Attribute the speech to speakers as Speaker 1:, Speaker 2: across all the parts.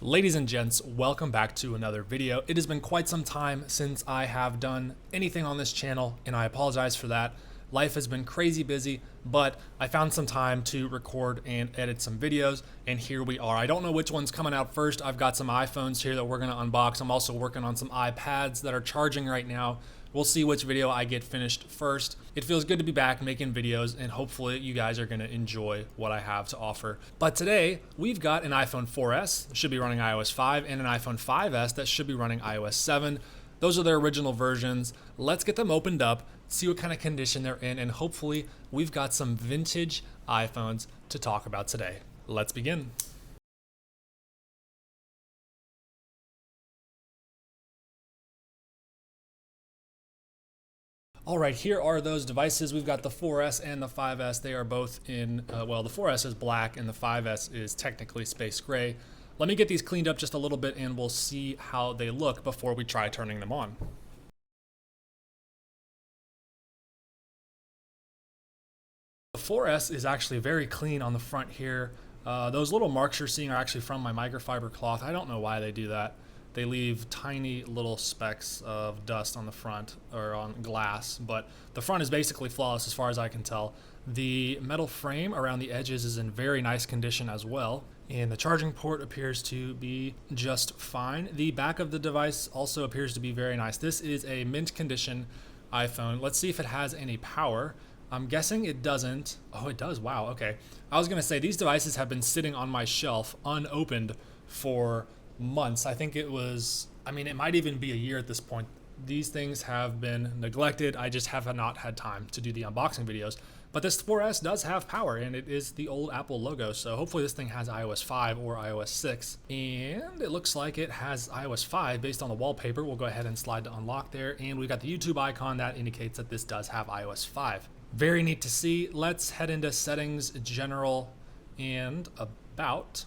Speaker 1: Ladies and gents, welcome back to another video. It has been quite some time since I have done anything on this channel, and I apologize for that. Life has been crazy busy, but I found some time to record and edit some videos, and here we are. I don't know which one's coming out first. I've got some iPhones here that we're gonna unbox. I'm also working on some iPads that are charging right now. We'll see which video I get finished first. It feels good to be back making videos, and hopefully you guys are gonna enjoy what I have to offer. But today, we've got an iPhone 4S, that should be running iOS 5, and an iPhone 5S that should be running iOS 7. Those are their original versions. Let's get them opened up, see what kind of condition they're in, and hopefully we've got some vintage iPhones to talk about today. Let's begin. All right, here are those devices. We've got the 4S and the 5S. They are both in, well, the 4S is black and the 5S is technically space gray. Let me get these cleaned up just a little bit and we'll see how they look before we try turning them on. The 4S is actually very clean on the front here. Those little marks you're seeing are actually from my microfiber cloth. I don't know why they do that. They leave tiny little specks of dust on the front or on glass, but the front is basically flawless as far as I can tell. The metal frame around the edges is in very nice condition as well, and the charging port appears to be just fine. The back of the device also appears to be very nice. This is a mint condition iPhone. Let's see if it has any power. I'm guessing it doesn't. Oh, it does. Wow. Okay. I was going to say these devices have been sitting on my shelf unopened for months. I think it was, it might even be a year at this point. These things have been neglected. I just have not had time to do the unboxing videos. But this 4S does have power, and it is the old Apple logo. So hopefully this thing has iOS 5 or iOS 6. And it looks like it has iOS 5 based on the wallpaper. We'll go ahead and slide to unlock there. And we've got the YouTube icon that indicates that this does have iOS 5. Very neat to see. Let's head into settings, general, and about.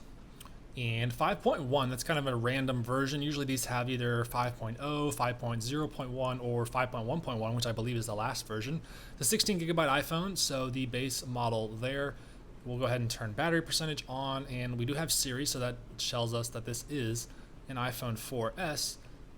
Speaker 1: And 5.1, that's kind of a random version. Usually these have either 5.0, 5.0.1, or 5.1.1, which I believe is the last version. The 16 gigabyte iPhone, so the base model there. We'll go ahead and turn battery percentage on, and we do have Siri, so that tells us that this is an iPhone 4S.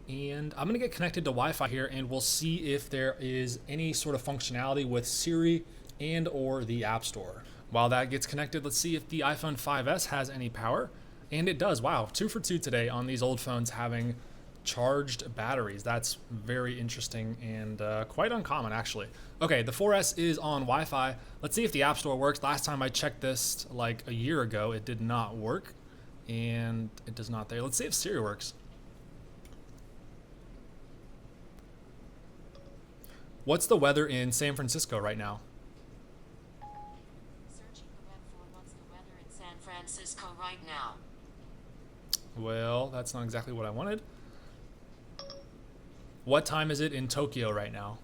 Speaker 1: And I'm gonna get connected to Wi-Fi here, and we'll see if there is any sort of functionality with Siri and or the App Store. While that gets connected, let's see if the iPhone 5S has any power. And it does. Wow, 2 for 2 today on these old phones having charged batteries. That's very interesting and quite uncommon, actually. Okay, the 4S is on Wi-Fi. Let's see if the App Store works. Last time I checked this like a year ago, it did not work, and it does not there. Let's see if Siri works. What's the weather in San Francisco right now?
Speaker 2: Searching the web for what's the weather in San Francisco right now.
Speaker 1: Well, that's not exactly what I wanted. What time is it in Tokyo right now?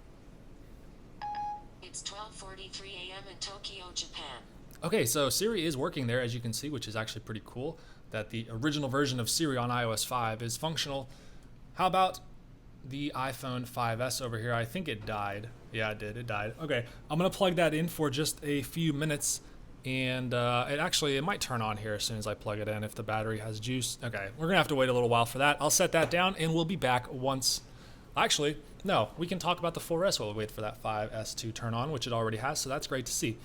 Speaker 2: It's 12:43 a.m. in Tokyo, Japan.
Speaker 1: Okay, so Siri is working there, as you can see, which is actually pretty cool that the original version of Siri on iOS 5 is functional. How about the iPhone 5S over here? I think it died. Yeah, it did. It died. Okay, I'm going to plug that in for just a few minutes. And it might turn on here as soon as I plug it in if the battery has juice. Okay, we're gonna have to wait a little while for that. I'll set that down and we'll be back once. Actually, no, we can talk about the 4S while we wait for that 5S to turn on, which it already has, so that's great to see.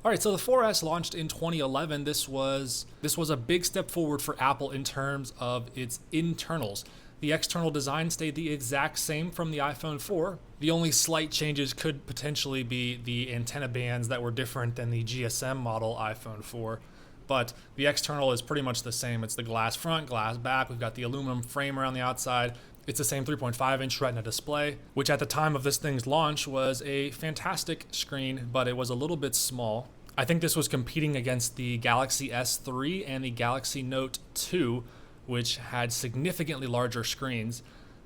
Speaker 1: All right, so the 4S launched in 2011. This was a big step forward for Apple in terms of its internals. The external design stayed the exact same from the iPhone 4. The only slight changes could potentially be the antenna bands that were different than the GSM model iPhone 4. But the external is pretty much the same. It's the glass front, glass back. We've got the aluminum frame around the outside. It's the same 3.5-inch Retina display, which at the time of this thing's launch was a fantastic screen, but it was a little bit small. I think this was competing against the Galaxy S3 and the Galaxy Note 2, which had significantly larger screens.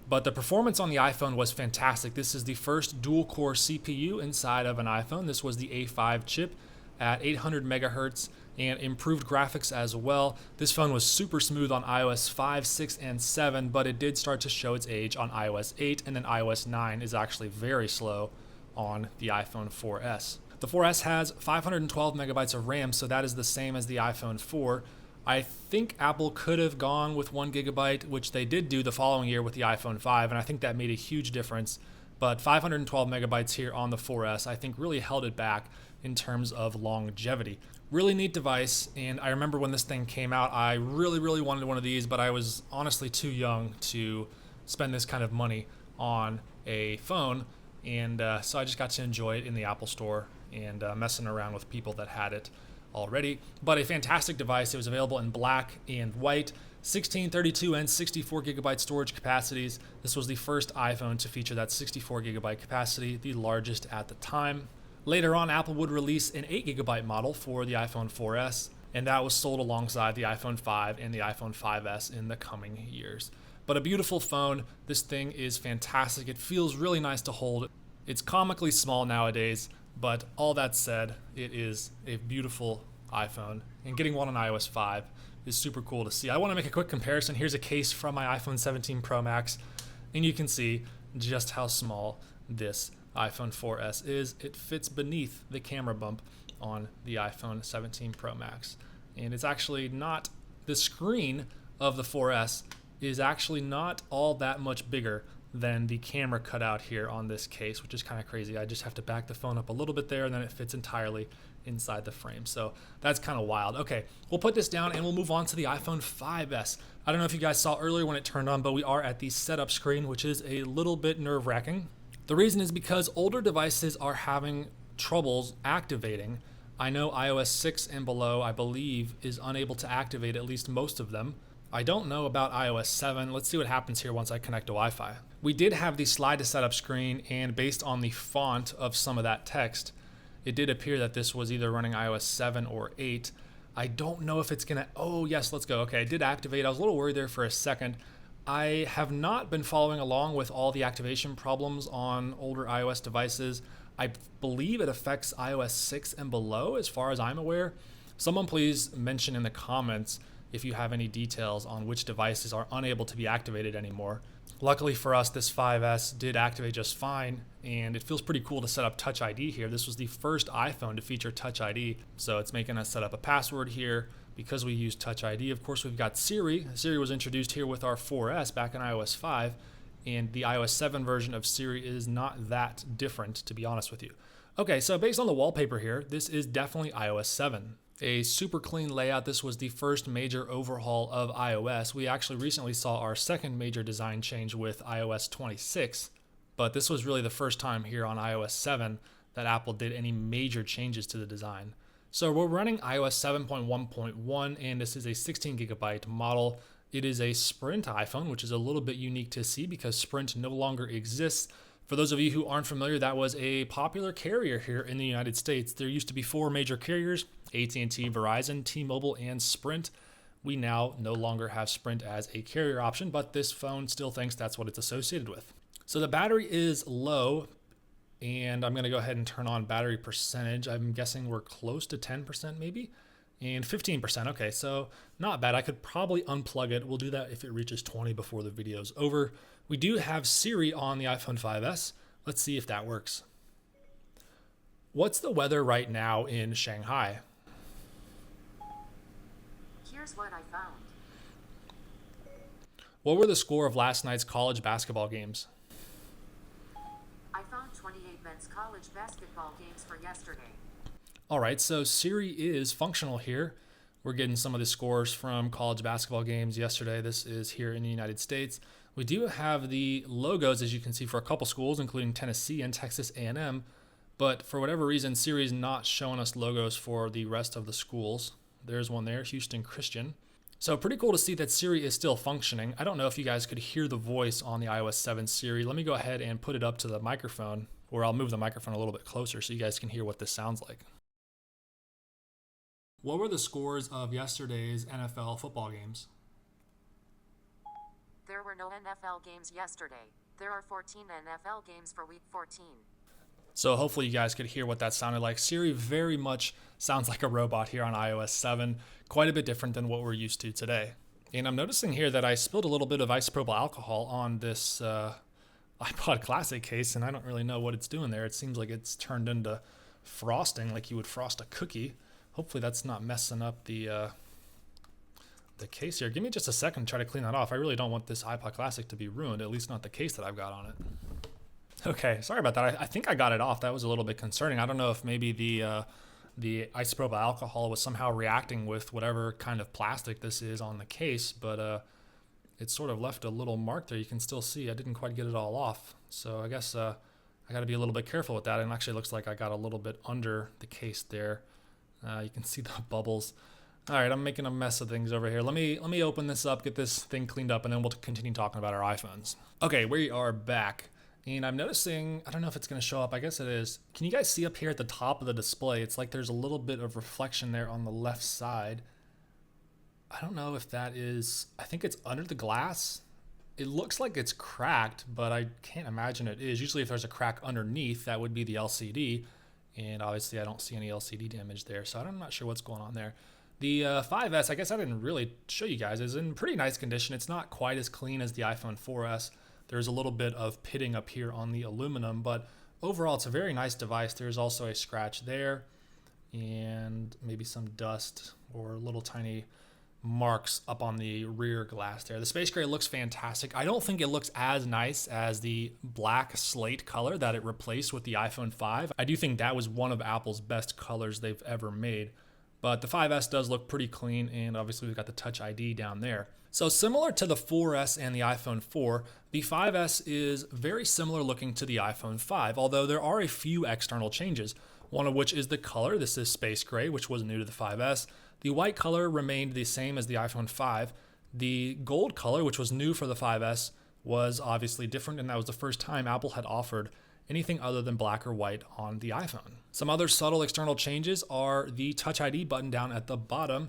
Speaker 1: But the performance on the iPhone was fantastic. This is the first dual-core CPU inside of an iPhone. This was the A5 chip at 800 megahertz and improved graphics as well. This phone was super smooth on iOS 5, 6, and 7, but it did start to show its age on iOS 8, and then iOS 9 is actually very slow on the iPhone 4S. The 4S has 512 megabytes of RAM, so that is the same as the iPhone 4. I think Apple could have gone with 1 GB, which they did do the following year with the iPhone 5, and I think that made a huge difference. But 512 megabytes here on the 4S, I think really held it back in terms of longevity. Really neat device, and I remember when this thing came out, I really, really wanted one of these, but I was honestly too young to spend this kind of money on a phone, and so I just got to enjoy it in the Apple Store and messing around with people that had it already. But a fantastic device. It was available in black and white, 16, 32, and 64 gigabyte storage capacities. This was the first iPhone to feature that 64 gigabyte capacity, the largest at the time. Later on, Apple would release an 8 gigabyte model for the iPhone 4S, and that was sold alongside the iPhone 5 and the iPhone 5S in the coming years. But a beautiful phone. This thing is fantastic. It feels really nice to hold. It's comically small nowadays, but all that said, it is a beautiful iPhone, and getting one on iOS 5 is super cool to see. I want to make a quick comparison. Here's a case from my iPhone 17 Pro Max, and you can see just how small this iPhone 4S is. It fits beneath the camera bump on the iPhone 17 Pro Max. And it's actually not, the screen of the 4S is actually not all that much bigger than the camera cutout here on this case, which is kind of crazy. I just have to back the phone up a little bit there, and then it fits entirely inside the frame. So that's kind of wild. Okay, we'll put this down and we'll move on to the iPhone 5S. I don't know if you guys saw earlier when it turned on, but we are at the setup screen, which is a little bit nerve-wracking. The reason is because older devices are having troubles activating. I know iOS 6 and below, I believe, is unable to activate at least most of them. I don't know about iOS 7. Let's see what happens here once I connect to Wi-Fi. We did have the slide to setup screen, and based on the font of some of that text, it did appear that this was either running iOS 7 or 8. I don't know if it's gonna, oh yes, let's go. Okay, it did activate. I was a little worried there for a second. I have not been following along with all the activation problems on older iOS devices. I believe it affects iOS 6 and below as far as I'm aware. Someone please mention in the comments if you have any details on which devices are unable to be activated anymore. Luckily for us, this 5S did activate just fine, and it feels pretty cool to set up Touch ID here. This was the first iPhone to feature Touch ID, so it's making us set up a password here. Because we use Touch ID, of course, we've got Siri. Siri was introduced here with our 4S back in iOS 5, and the iOS 7 version of Siri is not that different, to be honest with you. Okay, so based on the wallpaper here, this is definitely iOS 7. A super clean layout. This was the first major overhaul of iOS. We actually recently saw our second major design change with iOS 26, but this was really the first time here on iOS 7 that Apple did any major changes to the design. So we're running iOS 7.1.1, and this is a 16 gigabyte model. It is a Sprint iPhone, which is a little bit unique to see because Sprint no longer exists. For those of you who aren't familiar, that was a popular carrier here in the United States. There used to be 4 major carriers: AT&T, Verizon, T-Mobile, and Sprint. We now no longer have Sprint as a carrier option, but this phone still thinks that's what it's associated with. So the battery is low, and I'm going to go ahead and turn on battery percentage. I'm guessing we're close to 10% maybe, and 15%. Okay, so not bad. I could probably unplug it. We'll do that if it reaches 20 before the video's over. We do have Siri on the iPhone 5S. Let's see if that works. What's the weather right now in Shanghai?
Speaker 2: Here's what I found.
Speaker 1: What were the score of last night's college basketball games?
Speaker 2: I found 28 men's college basketball games for yesterday.
Speaker 1: All right, so Siri is functional here. We're getting some of the scores from college basketball games yesterday. This is here in the United States. We do have the logos, as you can see, for a couple schools, including Tennessee and Texas A&M. But for whatever reason, Siri is not showing us logos for the rest of the schools. There's one there, Houston Christian. So pretty cool to see that Siri is still functioning. I don't know if you guys could hear the voice on the iOS 7 Siri. Let me go ahead and put it up to the microphone, or I'll move the microphone a little bit closer so you guys can hear what this sounds like. What were the scores of yesterday's NFL football games?
Speaker 2: There were no NFL games yesterday. There are 14 NFL games for week 14.
Speaker 1: So hopefully you guys could hear what that sounded like. Siri very much sounds like a robot here on iOS 7, quite a bit different than what we're used to today. And I'm noticing here that I spilled a little bit of isopropyl alcohol on this iPod Classic case, and I don't really know what it's doing there. It seems like it's turned into frosting, like you would frost a cookie. Hopefully that's not messing up the the case here. Give me just a second to try to clean that off. I really don't want this iPod Classic to be ruined, at least not the case that I've got on it. Okay, sorry about that. I think I got it off. That was a little bit concerning. I don't know if maybe the isopropyl alcohol was somehow reacting with whatever kind of plastic this is on the case, but it sort of left a little mark there. You can still see I didn't quite get it all off. So I guess I got to be a little bit careful with that. And it actually looks like I got a little bit under the case there. You can see the bubbles. All right, I'm making a mess of things over here. Let me open this up, get this thing cleaned up, and then we'll continue talking about our iPhones. Okay, we are back. And I'm noticing, I don't know if it's going to show up. I guess it is. Can you guys see up here at the top of the display? It's like there's a little bit of reflection there on the left side. I don't know if that is, I think it's under the glass. It looks like it's cracked, but I can't imagine it is. Usually if there's a crack underneath, that would be the LCD. And obviously I don't see any LCD damage there, so I'm not sure what's going on there. The 5S, I guess I didn't really show you guys, is in pretty nice condition. It's not quite as clean as the iPhone 4S. There's a little bit of pitting up here on the aluminum, but overall it's a very nice device. There's also a scratch there and maybe some dust or little tiny marks up on the rear glass there. The space gray looks fantastic. I don't think it looks as nice as the black slate color that it replaced with the iPhone 5. I do think that was one of Apple's best colors they've ever made. But the 5S does look pretty clean, and obviously we've got the Touch ID down there. So similar to the 4S and the iPhone 4, the 5S is very similar looking to the iPhone 5, although there are a few external changes, one of which is the color. This is space gray, which was new to the 5S. The white color remained the same as the iPhone 5. The gold color, which was new for the 5S, was obviously different, and that was the first time Apple had offered anything other than black or white on the iPhone. Some other subtle external changes are the Touch ID button down at the bottom.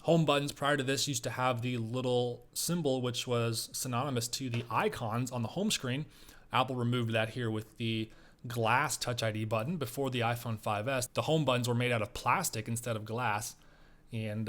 Speaker 1: Home buttons prior to this used to have the little symbol which was synonymous to the icons on the home screen. Apple removed that here with the glass Touch ID button. Before the iPhone 5S, the home buttons were made out of plastic instead of glass, and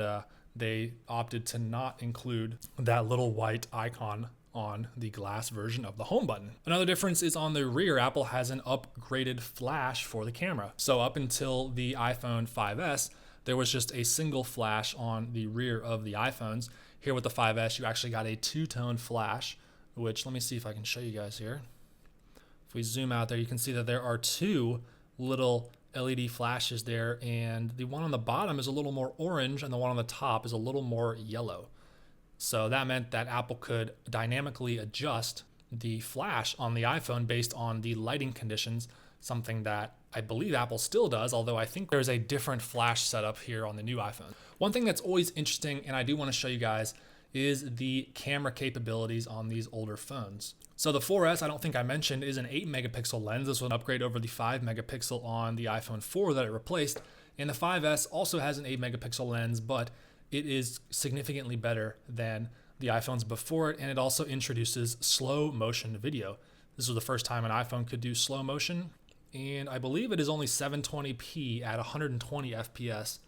Speaker 1: they opted to not include that little white icon on the glass version of the home button. Another difference is on the rear. Apple has an upgraded flash for the camera. So up until the iPhone 5S, there was just a single flash on the rear of the iPhones. Here with the 5S, you actually got a two-tone flash, which let me see if I can show you guys here. If we zoom out there, you can see that there are two little LED flashes there, and the one on the bottom is a little more orange and the one on the top is a little more yellow. So that meant that Apple could dynamically adjust the flash on the iPhone based on the lighting conditions, something that I believe Apple still does, although I think there's a different flash setup here on the new iPhone. One thing that's always interesting, and I do want to show you guys, is the camera capabilities on these older phones. So the 4S, I don't think I mentioned, is an 8 megapixel lens. This was an upgrade over the 5 megapixel on the iPhone 4 that it replaced. And the 5S also has an 8 megapixel lens, but it is significantly better than the iPhones before it, and it also introduces slow motion video. This was the first time an iPhone could do slow motion, and I believe it is only 720p at 120 FPS.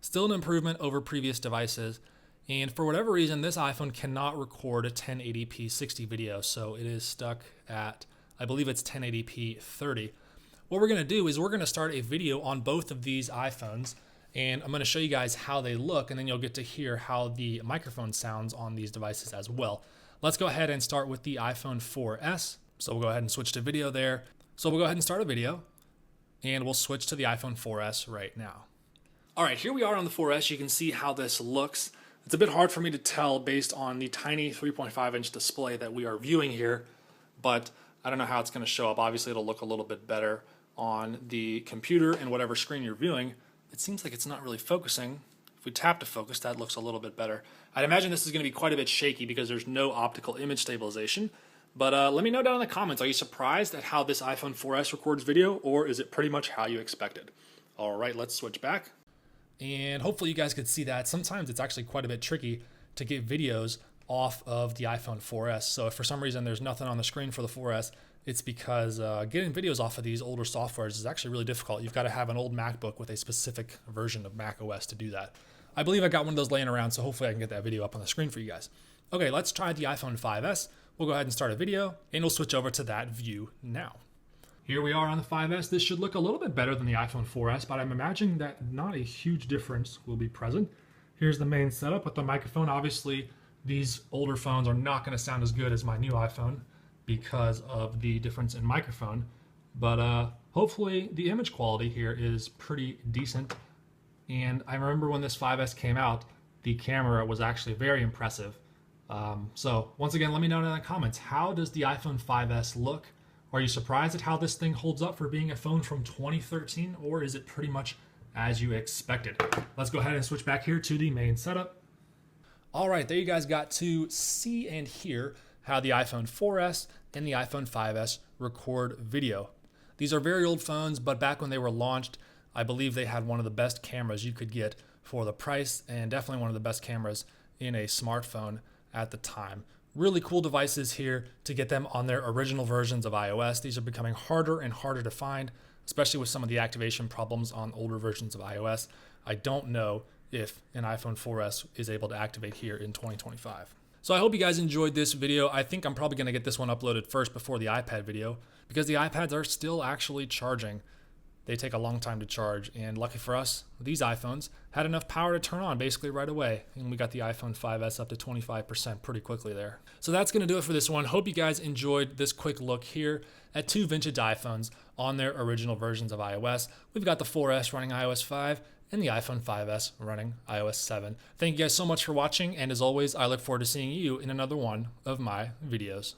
Speaker 1: Still an improvement over previous devices, and for whatever reason, this iPhone cannot record a 1080p 60 video, so it is stuck at, I believe it's 1080p 30. What we're going to do is we're going to start a video on both of these iPhones, and I'm going to show you guys how they look, and then you'll get to hear how the microphone sounds on these devices as well. Let's go ahead and start with the iPhone 4S. So we'll go ahead and switch to video there. So we'll go ahead and start a video, and we'll switch to the iPhone 4S right now. All right, here we are on the 4S. You can see how this looks. It's a bit hard for me to tell based on the tiny 3.5-inch display that we are viewing here, but I don't know how it's going to show up. Obviously, it'll look a little bit better on the computer and whatever screen you're viewing. It seems like it's not really focusing. If we tap to focus, that looks a little bit better. I'd imagine this is going to be quite a bit shaky because there's no optical image stabilization. But let me know down in the comments, are you surprised at how this iPhone 4S records video, or is it pretty much how you expected? All right, let's switch back. And hopefully you guys could see that. Sometimes it's actually quite a bit tricky to get videos off of the iPhone 4S. So if for some reason there's nothing on the screen for the 4S, it's because getting videos off of these older softwares is actually really difficult. You've got to have an old MacBook with a specific version of Mac OS to do that. I believe I got one of those laying around, so hopefully I can get that video up on the screen for you guys. Okay, let's try the iPhone 5S. We'll go ahead and start a video, and we'll switch over to that view now. Here we are on the 5S. This should look a little bit better than the iPhone 4S, but I'm imagining that not a huge difference will be present. Here's the main setup with the microphone. Obviously, these older phones are not going to sound as good as my new iPhone because of the difference in microphone. But hopefully the image quality here is pretty decent. And I remember when this 5S came out, the camera was actually very impressive. So once again, let me know in the comments, how does the iPhone 5S look? Are you surprised at how this thing holds up for being a phone from 2013, or is it pretty much as you expected? Let's go ahead and switch back here to the main setup. All right, there you guys got to see and hear how the iPhone 4S and the iPhone 5S record video. These are very old phones, but back when they were launched, I believe they had one of the best cameras you could get for the price, and definitely one of the best cameras in a smartphone at the time. Really cool devices here to get them on their original versions of iOS. These are becoming harder and harder to find, especially with some of the activation problems on older versions of iOS. I don't know if an iPhone 4S is able to activate here in 2025. So I hope you guys enjoyed this video. I think I'm probably going to get this one uploaded first before the iPad video, because the iPads are still actually charging. They take a long time to charge, and lucky for us, these iPhones had enough power to turn on basically right away, and we got the iPhone 5S up to 25% pretty quickly there. So that's going to do it for this one. Hope you guys enjoyed this quick look here at two vintage iPhones on their original versions of iOS. We've got the 4S running iOS 5 and the iPhone 5S running iOS 7. Thank you guys so much for watching, and as always, I look forward to seeing you in another one of my videos.